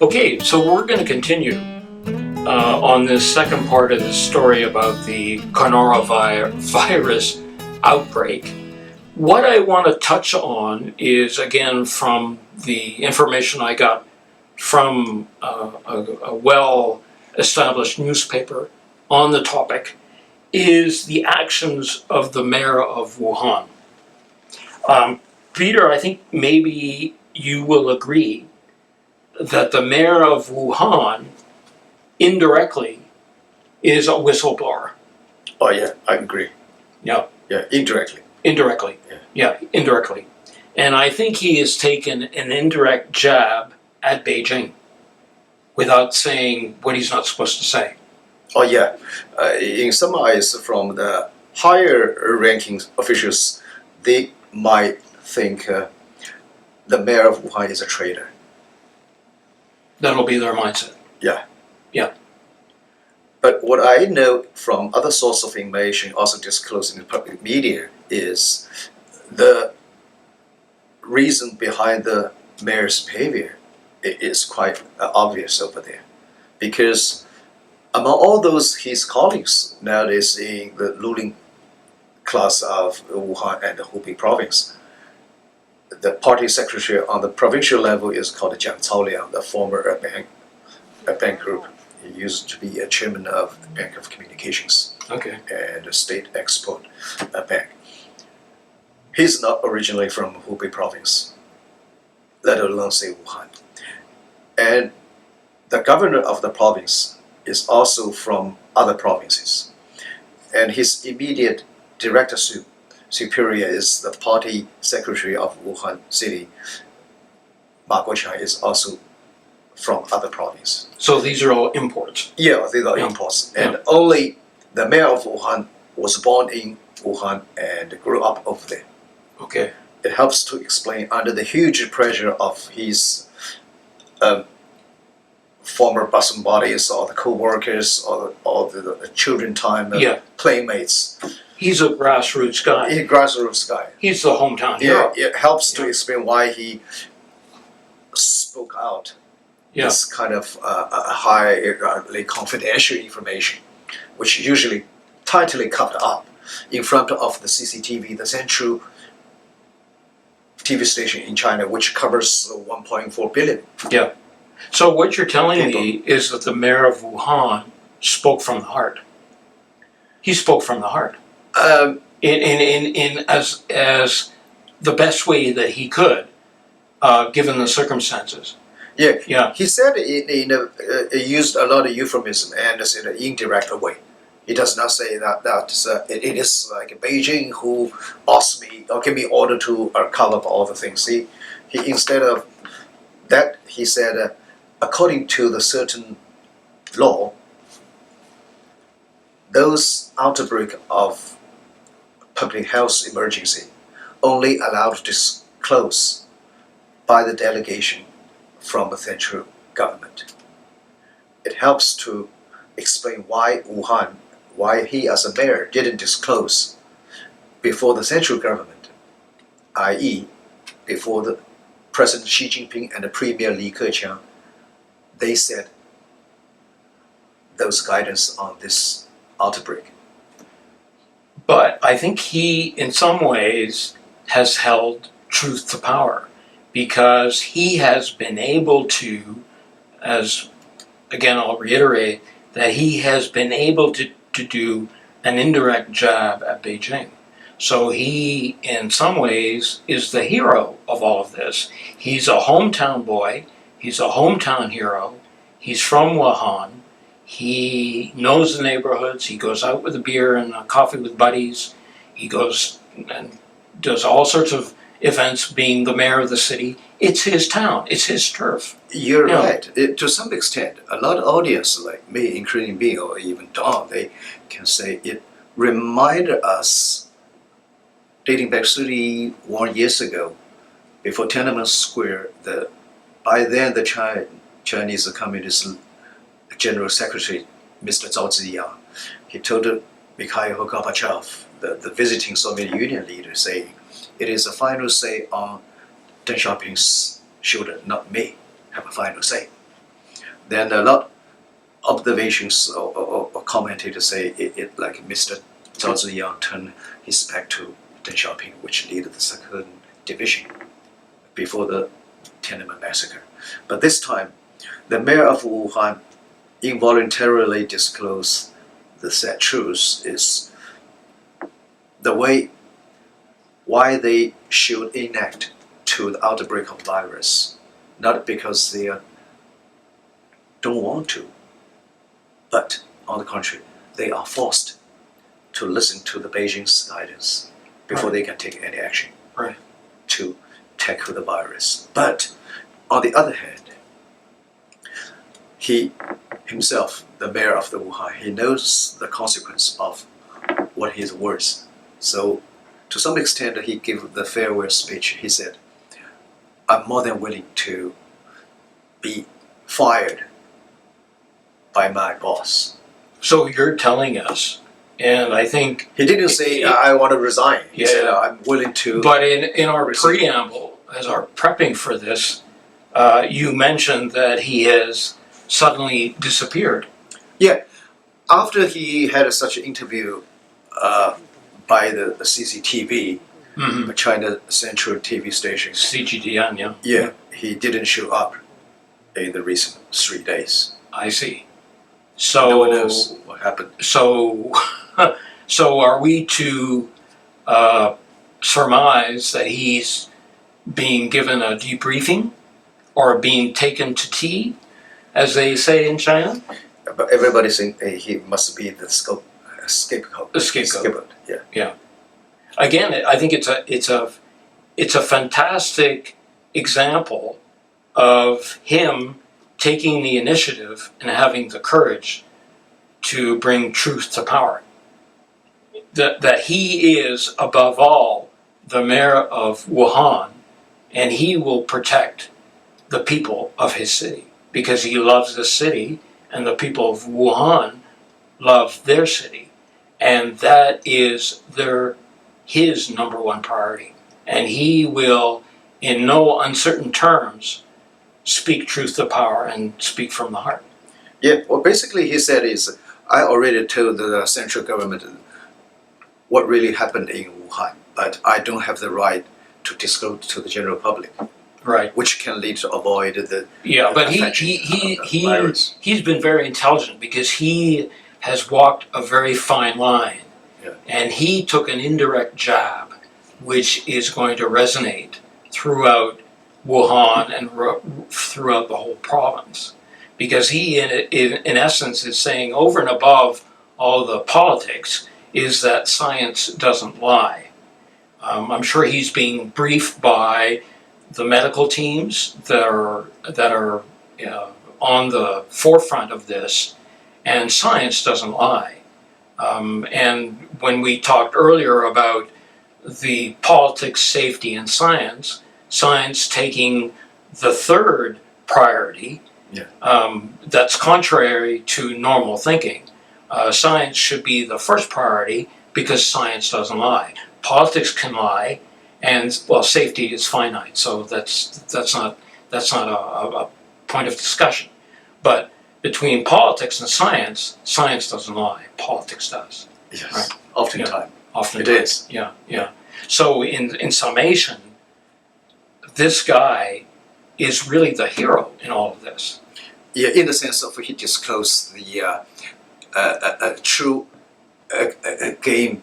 Okay, so we're going to continue on this second part of the story about the coronavirus outbreak. What I want to touch on is, again, from the information I got from a well-established newspaper on the topic, is the actions of the mayor of Wuhan. Peter, I think maybe you will agree that the mayor of Wuhan indirectly is a whistleblower. Oh yeah, I agree. Yeah. Yeah, indirectly. Indirectly. Yeah. Indirectly. And I think he has taken an indirect jab at Beijing without saying what he's not supposed to say. Oh yeah, in some eyes from the higher ranking officials, they might think the mayor of Wuhan is a traitor. That'll be their mindset. Yeah. Yeah. But what I know from other sources of information, also disclosed in the public media, is the reason behind the mayor's behavior is quite obvious over there. Because among all those his colleagues nowadays in the ruling class of Wuhan and the Hubei province, the party secretary on the provincial level is called Jiang Caoliang, the former bank group. He used to be a chairman of the Bank of Communications and a state export bank. He's not originally from Hubei province, let alone say Wuhan. And the governor of the province is also from other provinces. And his immediate direct superior is the party secretary of Wuhan city. Ma Guoqiang is also from other provinces. So these are all imports. Yeah, these are imports. And only the mayor of Wuhan was born in Wuhan and grew up over there. Okay. It helps to explain under the huge pressure of his former bosom buddies or the co-workers or the children time playmates. He's a grassroots guy. He's a grassroots guy. He's the hometown hero. Yeah, it helps to explain why he spoke out this kind of highly confidential information, which usually tightly covered up in front of the CCTV, the central TV station in China, which covers 1.4 billion. Yeah. So what you're telling me is that the mayor of Wuhan spoke from the heart. He spoke from the heart. In as the best way that he could, given the circumstances. Yeah. He said he used a lot of euphemism and in an indirect way. He does not say that it is like Beijing who asked me or gave me order to cover up all the things. He instead of that he said, according to the certain law, those outbreak of public health emergency only allowed to disclose by the delegation from the central government. It helps to explain why Wuhan, why he as a mayor didn't disclose before the central government, i.e. before the President Xi Jinping and the Premier Li Keqiang. They said those guidance on this outbreak. But I think he, in some ways, has held truth to power because he has been able to, as again I'll reiterate, that he has been able to do an indirect jab at Beijing. So he, in some ways, is the hero of all of this. He's a hometown boy. He's a hometown hero. He's from Wuhan. He knows the neighborhoods. He goes out with a beer and a coffee with buddies. He goes and does all sorts of events being the mayor of the city. It's his town. It's his turf. You're right. To some extent, a lot of audience like me, including me or even Don, they can say it reminded us, dating back 31 years ago, before Tiananmen Square, by then the Chinese Communist General Secretary, Mr. Zhao Ziyang, he told Mikhail Gorbachev, the visiting Soviet Union leader, saying, "It is a final say on Deng Xiaoping's shoulder, not me, have a final say." then a lot observations or commentators say it like Mr. Zhao Ziyang turned his back to Deng Xiaoping, which led to the second division before the Tiananmen massacre. But this time, the mayor of Wuhan involuntarily disclosed the sad truth is the way why they should enact to the outbreak of virus, not because they don't want to, but on the contrary, they are forced to listen to the Beijing's guidance before Right. they can take any action Right. to tackle the virus. But on the other hand, he himself, the mayor of the Wuhan, he knows the consequence of what his words. So to some extent, he gave the farewell speech. He said, I'm more than willing to be fired by my boss. So you're telling us, and I think, He didn't say, I want to resign. He said, Yeah. I'm willing to. but in our Resign. preamble, as our prepping for this, you mentioned that he has suddenly disappeared. After he had such an interview by the CCTV, Mm-hmm. the China Central TV station, CGTN, yeah. yeah, he didn't show up in the recent 3 days. I see. No one So, knows what happened. so, so are we to surmise that he's being given a debriefing or being taken to tea, as they say in China? But everybody think he must be the scapegoat. The scapegoat. Yeah. Again, I think it's a fantastic example of him taking the initiative and having the courage to bring truth to power. That he is, above all, the mayor of Wuhan, and he will protect the people of his city because he loves the city, and the people of Wuhan love their city, and that is his number one priority. And he will, in no uncertain terms, speak truth to power and speak from the heart. Yeah, what basically he said is, I already told the central government what really happened in Wuhan, but I don't have the right to disclose to the general public, Right. which can lead to avoid the Yeah, but affection of the virus. he's been very intelligent because he has walked a very fine line. Yeah. And he took an indirect jab, which is going to resonate throughout Wuhan and throughout the whole province. Because he, in essence, is saying over and above all the politics, is that science doesn't lie. I'm sure he's being briefed by the medical teams that are on the forefront of this, and science doesn't lie. And when we talked earlier about the politics, safety, and science taking the third priority, that's contrary to normal thinking. Science should be the first priority because science doesn't lie. Politics can lie, and well, safety is finite, so that's not a point of discussion. But between politics and science doesn't lie. Politics does. Yes, Right. oftentimes. Often It is. Yeah. So in summation, this guy is really the hero in all of this. Yeah, in the sense of he disclosed the true game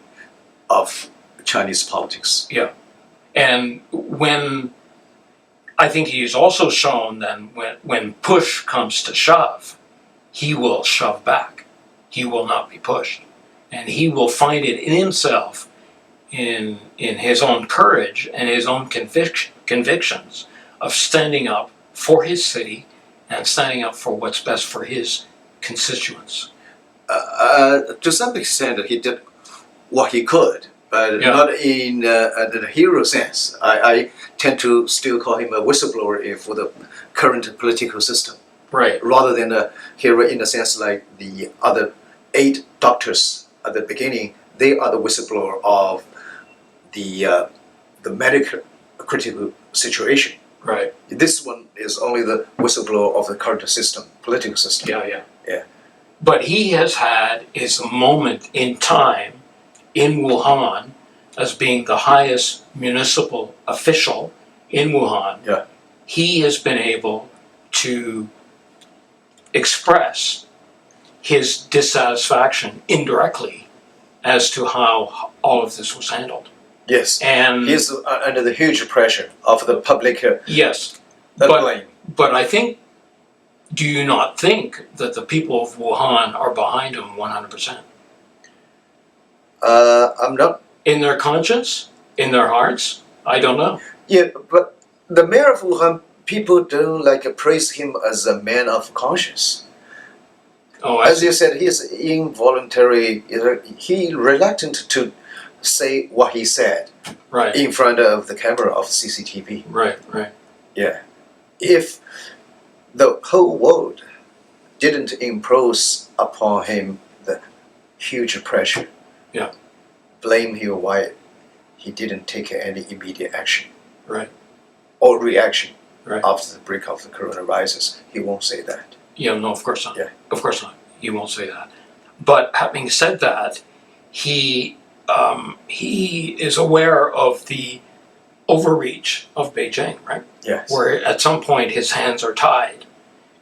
of Chinese politics. And when I think he's also shown then when push comes to shove, he will shove back. He will not be pushed. And he will find it in himself, in his own courage and his own convictions of standing up for his city and standing up for what's best for his constituents. To some extent, he did what he could, but Yeah. not in the hero sense. I tend to still call him a whistleblower for the current political system, Right. rather than a hero in the sense like the other 8 doctors at the beginning. They are the whistleblower of the medical critical situation. Right. This one is only the whistleblower of the current system, political system. Yeah. But he has had his moment in time in Wuhan as being the highest municipal official in Wuhan. Yeah. He has been able to express his dissatisfaction indirectly as to how all of this was handled. Yes. And He's under the huge pressure of the public yes, blame. but I think, do you not think that the people of Wuhan are behind him 100%? I'm not. In their conscience? In their hearts? I don't know. Yeah, but the mayor of Wuhan, people don't praise him as a man of conscience. Oh, As you said, he's involuntary. He reluctant to say what he said right, in front of the camera of CCTV. right. Yeah. If the whole world didn't impose upon him the huge pressure, Yeah. blame him why he didn't take any immediate action, Right. or reaction Right. after the break of the coronavirus, he won't say that. Yeah, no, of course not. Yeah. Of course not. He won't say that. But having said that, he is aware of the overreach of Beijing, right? Yes. Where at some point his hands are tied,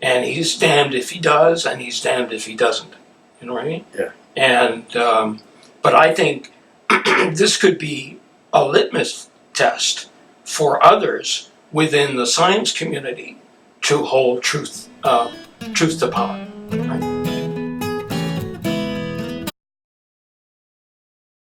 and he's damned if he does, and he's damned if he doesn't. You know what I mean? Yeah. And but I think this could be a litmus test for others within the science community to hold truth to power. Right?